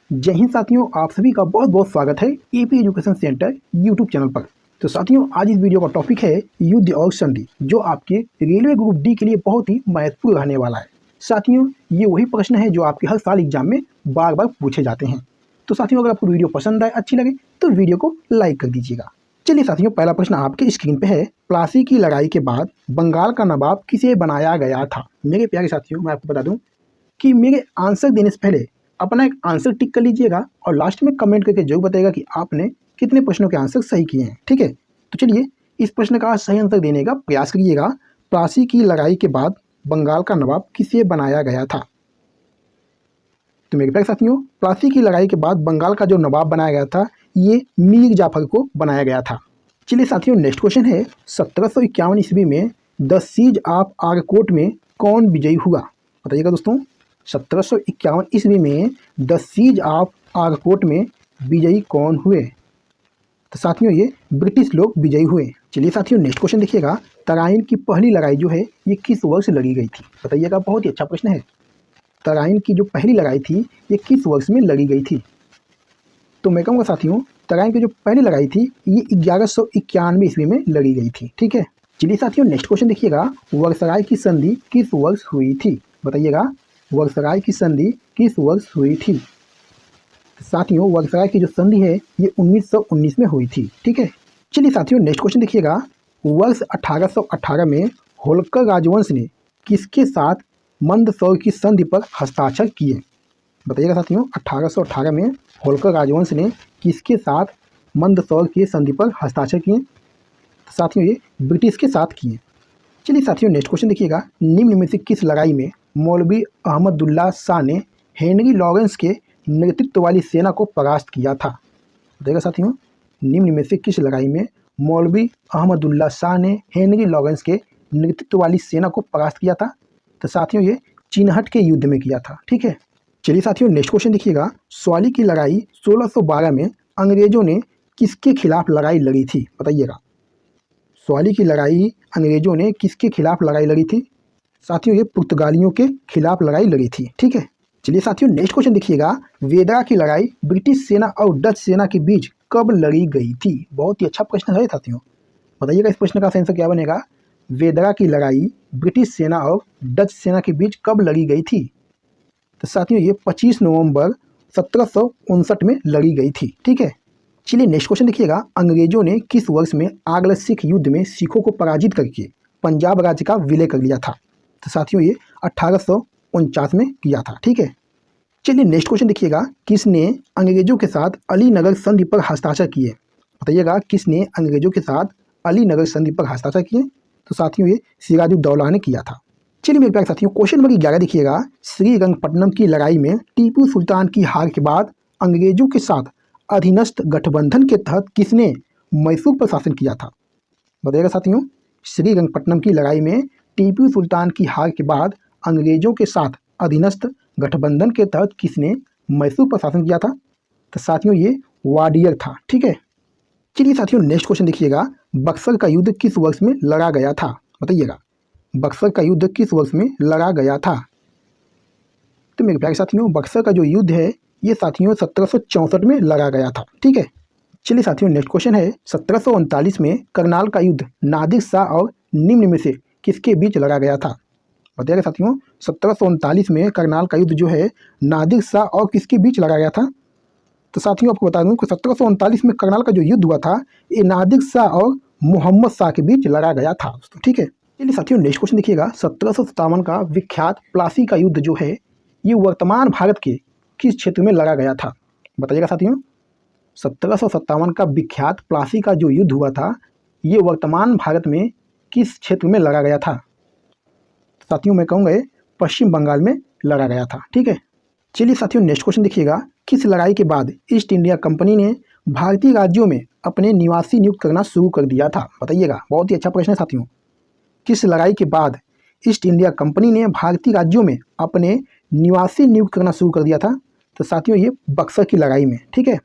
जय हिंद साथियों, आप सभी का बहुत बहुत स्वागत है AP education centre YouTube channel पर। तो साथियों, आज इस वीडियो का टॉपिक है युद्ध और संधि, जो आपके रेलवे ग्रुप डी के लिए बहुत ही महत्वपूर्ण रहने वाला है। साथियों, ये वही प्रश्न है जो आपके हर साल एग्जाम में बार बार पूछे जाते हैं। तो साथियों, अगर आपको वीडियो पसंद आए, अच्छी लगे तो वीडियो को लाइक कर दीजिएगा। चलिए साथियों, पहला प्रश्न आपके स्क्रीन पे है। प्लासी की लड़ाई के बाद बंगाल का नवाब किसे बनाया गया था? मेरे प्यारे साथियों, मैं आपको बता दूं कि मेरे आंसर देने से पहले अपना एक आंसर टिक कर लीजिएगा और लास्ट में कमेंट करके जरूर बताइएगा कि आपने कितने प्रश्नों के आंसर सही किए हैं। ठीक है, तो चलिए इस प्रश्न का सही आंसर देने का प्रयास करिएगा। प्लासी की लड़ाई के बाद बंगाल का नवाब किसे बनाया गया था? तो मेरे प्यारे साथियों, प्लासी की लड़ाई के बाद बंगाल का जो नवाब बनाया गया था, ये मीर जाफर को बनाया गया था। चलिए साथियों, नेक्स्ट क्वेश्चन है। 1751 ईस्वी में द सीज ऑफ आरकोट में कौन विजयी हुआ? बताइएगा दोस्तों। 1751 ईस्वी में द सीज ऑफ आरकोट में विजयी कौन हुए? तो साथियों, ये ब्रिटिश लोग विजयी हुए। चलिए साथियों, नेक्स्ट क्वेश्चन देखिएगा। तराइन की पहली लड़ाई जो है ये किस वर्ष लड़ी गई थी? बताइएगा, बहुत ही अच्छा प्रश्न है। तराइन की जो पहली लड़ाई थी ये किस वर्ष में लड़ी गई थी? तो मैं कहूँगा साथियों, तराइन की जो पहली लड़ाई थी ये 1191 ईस्वी में लड़ी गई थी। ठीक है, चलिए साथियों, नेक्स्ट क्वेश्चन देखिएगा। वर्सराय की संधि किस वर्ष हुई थी? बताइएगा, वर्सराय की संधि किस वर्ष हुई थी? साथियों, वर्सराय की जो संधि है ये 1919 में हुई थी। ठीक है, चलिए साथियों, नेक्स्ट क्वेश्चन देखिएगा। वर्ष 1818 में होलकर राजवंश ने किसके साथ मंदसौर की संधि पर हस्ताक्षर किए? बताइएगा साथियों, 1818 में होलकर राजवंश ने किसके साथ मंदसौर की संधि पर हस्ताक्षर किए? साथियों, ये ब्रिटिश के साथ किए। चलिए साथियों, नेक्स्ट क्वेश्चन देखिएगा। निम्न में से किस लड़ाई में मौलवी अहमदुल्ला शाह ने हेनरी लॉरेंस के नेतृत्व वाली सेना को परास्त किया था? बताइएगा साथियों, निम्न में से किस लड़ाई में मौलवी अहमदुल्ला शाह ने हेनरी लॉरेंस के नेतृत्व वाली सेना को परास्त किया था? तो साथियों, ये चिनहट के युद्ध में किया था। ठीक है, चलिए साथियों, नेक्स्ट क्वेश्चन देखिएगा। स्वाली की लड़ाई 1612 में अंग्रेजों ने किसके खिलाफ लड़ाई लड़ी थी? बताइएगा, स्वाली की लड़ाई अंग्रेजों ने किसके खिलाफ लड़ाई लड़ी थी? साथियों, ये पुर्तगालियों के खिलाफ लड़ाई लड़ी थी। ठीक है, चलिए साथियों, नेक्स्ट क्वेश्चन देखिएगा। वेदरा की लड़ाई ब्रिटिश सेना और डच सेना के बीच कब लड़ी गई थी? बहुत ही अच्छा प्रश्न है साथियों, बताइएगा इस प्रश्न का आंसर क्या बनेगा। वेदरा की लड़ाई ब्रिटिश सेना और डच सेना के बीच कब लड़ी गई थी? तो साथियों, ये 25 नवंबर 1759 में लड़ी गई थी। ठीक है, चलिए नेक्स्ट क्वेश्चन देखिएगा। अंग्रेजों ने किस वर्ष में आंग्ल सिख युद्ध में सिखों को पराजित करके पंजाब राज्य का विलय कर लिया था? तो साथियों, ये 1849 में किया था। ठीक है, चलिए नेक्स्ट क्वेश्चन देखिएगा। किसने अंग्रेजों के साथ अलीनगर संधि पर हस्ताक्षर किए? बताइएगा, किसने अंग्रेजों के साथ अलीनगर संधि पर हस्ताक्षर किए? तो साथियों, ये सिराजुद्दौला ने किया था। चलिए मेरे प्यारे साथियों, क्वेश्चन नंबर 11 देखिएगा। श्रीरंगपट्टनम की लड़ाई में टीपू सुल्तान की हार के बाद अंग्रेजों के साथ अधीनस्थ गठबंधन के तहत किसने मैसूर पर शासन किया था? बताइएगा साथियों, श्रीरंगपट्टनम की लड़ाई में टीपू सुल्तान की हार के बाद अंग्रेजों के साथ अधीनस्थ गठबंधन के तहत किसने मैसूर पर शासन किया था? तो साथियों, ये वाडियर था। ठीक है, चलिए साथियों, नेक्स्ट क्वेश्चन देखिएगा। बक्सर का युद्ध किस वर्ष में लड़ा गया था? बताइएगा, बक्सर का युद्ध किस वर्ष में लड़ा गया था? तो मेरे प्यारे साथियों, बक्सर का जो युद्ध है ये साथियों 1764 में लड़ा गया था। ठीक है, चलिए साथियों, नेक्स्ट क्वेश्चन है। 1739 में करनाल का युद्ध नादिर शाह और निम्न में से किसके बीच लड़ा गया था? बताइएगा साथियों, 1739 में करनाल का युद्ध जो है नादिर शाह और किसके बीच लड़ा गया था? तो साथियों, आपको बता दूं कि 1739 में करनाल का जो युद्ध हुआ था ये नादिर शाह और मोहम्मद शाह के बीच लड़ा गया था दोस्तों। ठीक है, चलिए साथियों, नेक्स्ट क्वेश्चन देखिएगा। 1757 का विख्यात प्लासी का युद्ध जो है ये वर्तमान भारत के किस क्षेत्र में लड़ा गया था? बताइएगा साथियों, 1757 का विख्यात प्लासी का जो युद्ध हुआ था ये वर्तमान भारत में किस क्षेत्र में लड़ा गया था? साथियों, मैं कहूँगा पश्चिम बंगाल में लड़ा गया था। ठीक है, चलिए साथियों, नेक्स्ट क्वेश्चन देखिएगा। किस लड़ाई के बाद ईस्ट इंडिया कंपनी ने भारतीय राज्यों में अपने निवासी नियुक्त करना शुरू कर दिया था? बताइएगा, बहुत ही अच्छा प्रश्न है साथियों। किस लड़ाई के बाद ईस्ट इंडिया कंपनी ने भारतीय राज्यों में अपने निवासी नियुक्त करना शुरू कर दिया था? तो साथियों, ये बक्सर की लड़ाई में। ठीक है,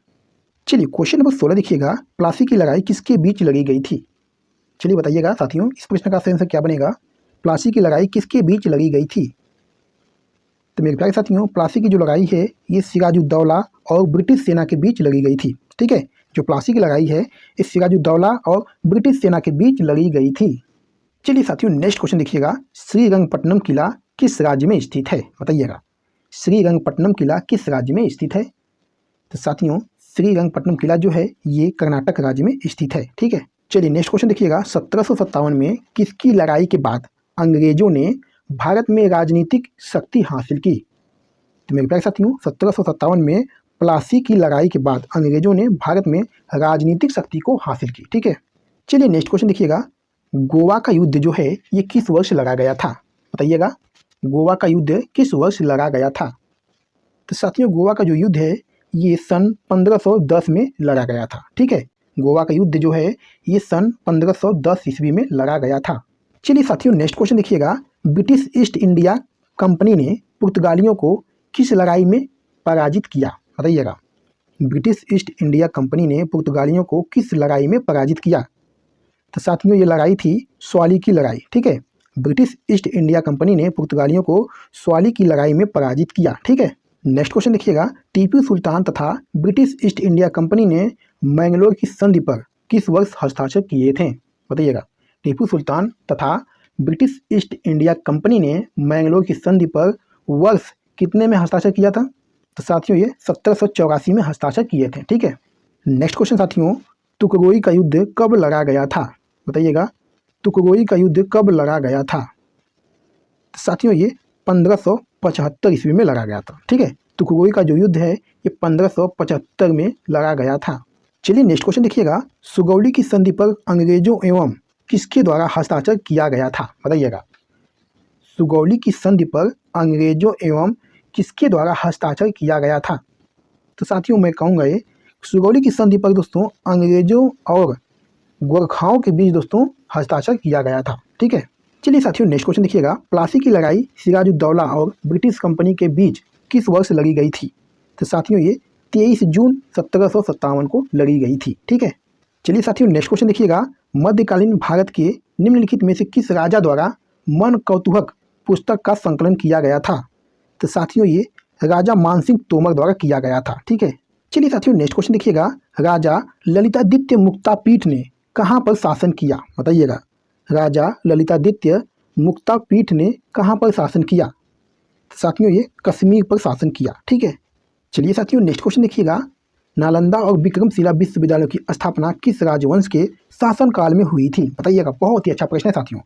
चलिए क्वेश्चन नंबर 16 देखिएगा। प्लासी की लड़ाई किसके बीच लड़ी गई थी? चलिए बताइएगा साथियों, इस प्रश्न का आंसर क्या बनेगा। प्लासी की लड़ाई किसके बीच लड़ी गई थी? तो मेरे प्यारे साथियों, प्लासी की जो लड़ाई है ये सिराजुद्दौला और ब्रिटिश सेना के बीच लड़ी गई थी। ठीक है, जो प्लासी की लड़ाई है इस सिराजुद्दौला और ब्रिटिश सेना के बीच लड़ी गई थी। चलिए साथियों, नेक्स्ट क्वेश्चन देखिएगा, श्रीरंगपट्टनम किला किस राज्य में स्थित है? बताइएगा, श्रीरंगपट्टनम किला किस राज्य में स्थित है? तो साथियों, श्रीरंगपट्टनम किला जो है ये कर्नाटक राज्य में स्थित है। ठीक है, चलिए नेक्स्ट क्वेश्चन देखिएगा, 1757 में किसकी लड़ाई के बाद अंग्रेजों ने भारत में राजनीतिक शक्ति हासिल की? तो मेरे प्यारे साथियों, 1757 में प्लासी की लड़ाई के बाद अंग्रेजों ने भारत में राजनीतिक शक्ति को हासिल की। ठीक है, चलिए नेक्स्ट क्वेश्चन देखिएगा, गोवा का युद्ध जो है ये किस वर्ष लड़ा गया था? बताइएगा, गोवा का युद्ध किस वर्ष लड़ा गया था? तो साथियों, गोवा का जो युद्ध है ये सन 1510 में लड़ा गया था। ठीक है, गोवा का युद्ध जो है ये सन 1510 ईस्वी में लड़ा गया था। चलिए साथियों, नेक्स्ट क्वेश्चन देखिएगा, ब्रिटिश ईस्ट इंडिया कंपनी ने पुर्तगालियों को किस लड़ाई में पराजित किया? बताइएगा, ब्रिटिश ईस्ट इंडिया कंपनी ने पुर्तगालियों को किस लड़ाई में पराजित किया? तो साथियों, ये लड़ाई थी स्वाली की लड़ाई। ठीक है, ब्रिटिश ईस्ट इंडिया कंपनी ने पुर्तगालियों को स्वाली की लड़ाई में पराजित किया। ठीक है, नेक्स्ट क्वेश्चन देखिएगा, टीपू सुल्तान तथा ब्रिटिश ईस्ट इंडिया कंपनी ने मैंगलोर की संधि पर किस वर्ष हस्ताक्षर किए थे? बताइएगा, टीपू सुल्तान तथा ब्रिटिश ईस्ट इंडिया कंपनी ने मैंगलोर की संधि पर वर्ष कितने में हस्ताक्षर किया था? तो साथियों, ये 1784 में हस्ताक्षर किए थे। ठीक है, नेक्स्ट क्वेश्चन साथियों, तुकरोई का युद्ध कब लड़ा गया था? बताइएगा, तुकरोई का युद्ध कब लड़ा गया था? तो साथियों, ये 1575 ईस्वी में लड़ा गया था। ठीक है, तुकरोई का जो युद्ध है ये 1575 में लड़ा गया था। चलिए नेक्स्ट क्वेश्चन देखिएगा, सुगौली की संधि पर अंग्रेजों एवं किसके द्वारा हस्ताक्षर किया गया था? बताइएगा, सुगौली की संधि पर अंग्रेजों एवं किसके द्वारा हस्ताक्षर किया गया था? तो साथियों, मैं कहूँगा ये सुगौली की संधि पर दोस्तों अंग्रेजों और गोरखाओं के बीच दोस्तों हस्ताक्षर किया गया था। ठीक है, चलिए साथियों, नेक्स्ट क्वेश्चन देखिएगा, प्लासी की लड़ाई सिराजुद्दौला और ब्रिटिश कंपनी के बीच किस वर्ष लड़ी गई थी? तो साथियों, ये 23 जून 1757 को लड़ी गई थी। ठीक है, चलिए साथियों, नेक्स्ट क्वेश्चन देखिएगा, मध्यकालीन भारत के निम्नलिखित में से किस राजा द्वारा मन कौतूहक पुस्तक का संकलन किया गया था? तो साथियों, ये राजा मानसिंह तोमर द्वारा किया गया था। ठीक है, चलिए साथियों, नेक्स्ट क्वेश्चन देखिएगा, राजा ललितादित्य मुक्तापीठ ने कहाँ पर शासन किया? बताइएगा, राजा ललितादित्य मुक्तापीठ ने कहाँ पर शासन किया? तो साथियों, ये कश्मीर पर शासन किया। ठीक है, चलिए साथियों, नेक्स्ट क्वेश्चन देखिएगा, नालंदा और विक्रमशिला विश्वविद्यालयों की स्थापना किस राजवंश के शासनकाल में हुई थी? बताइएगा, बहुत ही अच्छा प्रश्न है साथियों।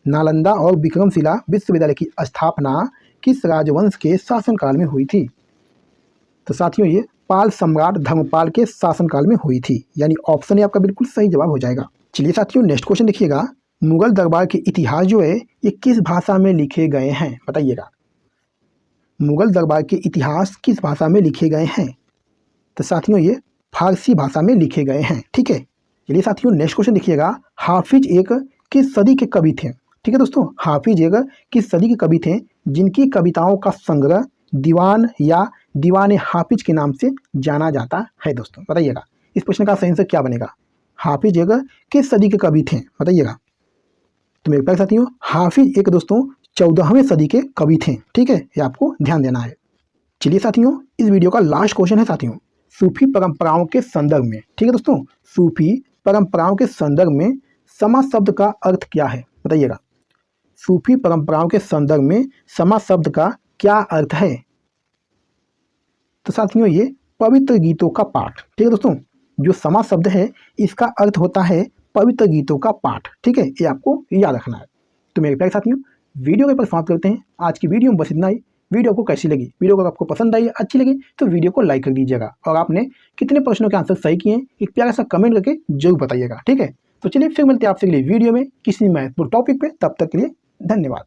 नालंदा और विक्रमशिला विश्वविद्यालय की स्थापना किस राजवंश के शासनकाल में हुई थी? तो साथियों, ये पाल सम्राट धर्मपाल के शासनकाल में हुई थी, यानी ऑप्शन ए आपका बिल्कुल सही जवाब हो जाएगा। चलिए साथियों, नेक्स्ट क्वेश्चन देखिएगा, मुगल दरबार के इतिहास जो है ये किस भाषा में लिखे गए हैं? बताइएगा, मुगल दरबार के इतिहास किस भाषा में लिखे गए हैं? तो साथियों, ये फारसी भाषा में लिखे गए हैं। ठीक है, चलिए साथियों, नेक्स्ट क्वेश्चन देखिएगा, हाफिज एक किस सदी के कवि थे? ठीक है दोस्तों, हाफिज एक किस सदी के कवि थे जिनकी कविताओं का संग्रह दीवान या दीवान हाफिज के नाम से जाना जाता है? दोस्तों बताइएगा, इस प्रश्न का सही आंसर क्या बनेगा? हाफिज एक किस सदी के कवि थे? बताइएगा। तो मेरे प्यारे साथियों, हाफिज एक दोस्तों 14वें सदी के कवि थे। ठीक है, ये आपको ध्यान देना है। चलिए साथियों, इस वीडियो का लास्ट क्वेश्चन है साथियों, सूफी परंपराओं के संदर्भ में। ठीक है दोस्तों, सूफी परंपराओं के संदर्भ में समा शब्द का अर्थ क्या है? बताइएगा, सूफी परंपराओं के संदर्भ में समा शब्द का क्या अर्थ है? तो साथियों, ये पवित्र गीतों का पाठ। ठीक है दोस्तों, जो समा शब्द है इसका अर्थ होता है पवित्र गीतों का पाठ। ठीक है, ये आपको याद रखना है। तो मेरे प्यारे साथियों, वीडियो के पर समाप्त करते हैं। आज की वीडियो में बस इतना ही। वीडियो को कैसी लगी? वीडियो को आपको पसंद आई, अच्छी लगी तो वीडियो को लाइक कर दीजिएगा, और आपने कितने प्रश्नों के आंसर सही किए हैं एक प्यारा सा कमेंट करके जरूर बताइएगा। ठीक है, तो चलिए फिर मिलते हैं आपसे अगली वीडियो में किसी महत्वपूर्ण टॉपिक पे। तब तक के लिए धन्यवाद।